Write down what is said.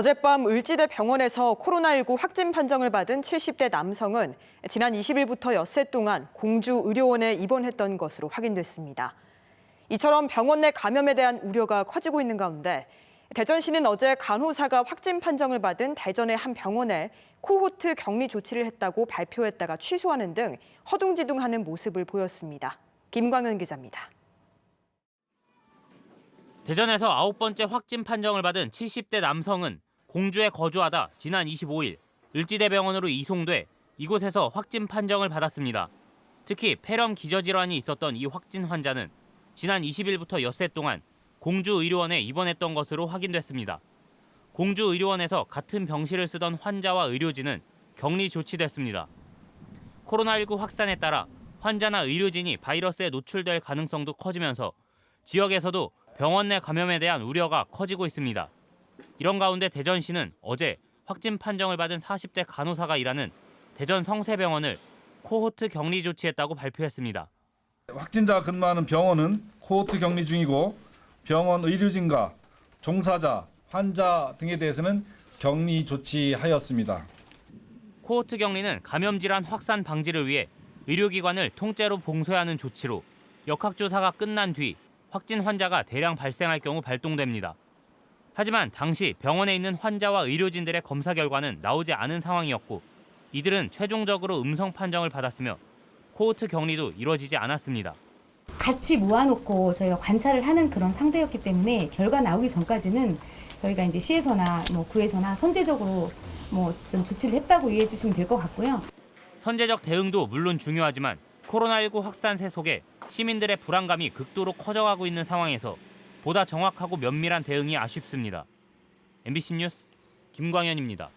어젯밤 을지대 병원에서 코로나19 확진 판정을 받은 70대 남성은 지난 20일부터 엿새 동안 공주의료원에 입원했던 것으로 확인됐습니다. 이처럼 병원 내 감염에 대한 우려가 커지고 있는 가운데 대전시는 어제 간호사가 확진 판정을 받은 대전의 한 병원에 코호트 격리 조치를 했다고 발표했다가 취소하는 등 허둥지둥하는 모습을 보였습니다. 김광현 기자입니다. 대전에서 9번째 확진 판정을 받은 70대 남성은 공주에 거주하다 지난 25일 을지대병원으로 이송돼 이곳에서 확진 판정을 받았습니다. 특히 폐렴 기저질환이 있었던 이 확진 환자는 지난 20일부터 엿새 동안 공주의료원에 입원했던 것으로 확인됐습니다. 공주의료원에서 같은 병실을 쓰던 환자와 의료진은 격리 조치됐습니다. 코로나19 확산에 따라 환자나 의료진이 바이러스에 노출될 가능성도 커지면서 지역에서도 병원 내 감염에 대한 우려가 커지고 있습니다. 이런 가운데 대전시는 어제 확진 판정을 받은 40대 간호사가 일하는 대전 성세병원을 코호트 격리 조치했다고 발표했습니다. 확진자가 근무하는 병원은 코호트 격리 중이고 병원 의료진과 종사자, 환자 등에 대해서는 격리 조치하였습니다. 코호트 격리는 감염질환 확산 방지를 위해 의료기관을 통째로 봉쇄하는 조치로 역학조사가 끝난 뒤 확진 환자가 대량 발생할 경우 발동됩니다. 하지만 당시 병원에 있는 환자와 의료진들의 검사 결과는 나오지 않은 상황이었고 이들은 최종적으로 음성 판정을 받았으며 코호트 격리도 이루어지지 않았습니다. 같이 모아놓고 저희가 관찰을 하는 그런 상태였기 때문에 결과 나오기 전까지는 저희가 이제 시에서나 구에서나 선제적으로 어쨌든 조치를 했다고 이해해 주시면 될 것 같고요. 선제적 대응도 물론 중요하지만 코로나19 확산세 속에 시민들의 불안감이 극도로 커져가고 있는 상황에서 보다 정확하고 면밀한 대응이 아쉽습니다. MBC 뉴스 김광현입니다.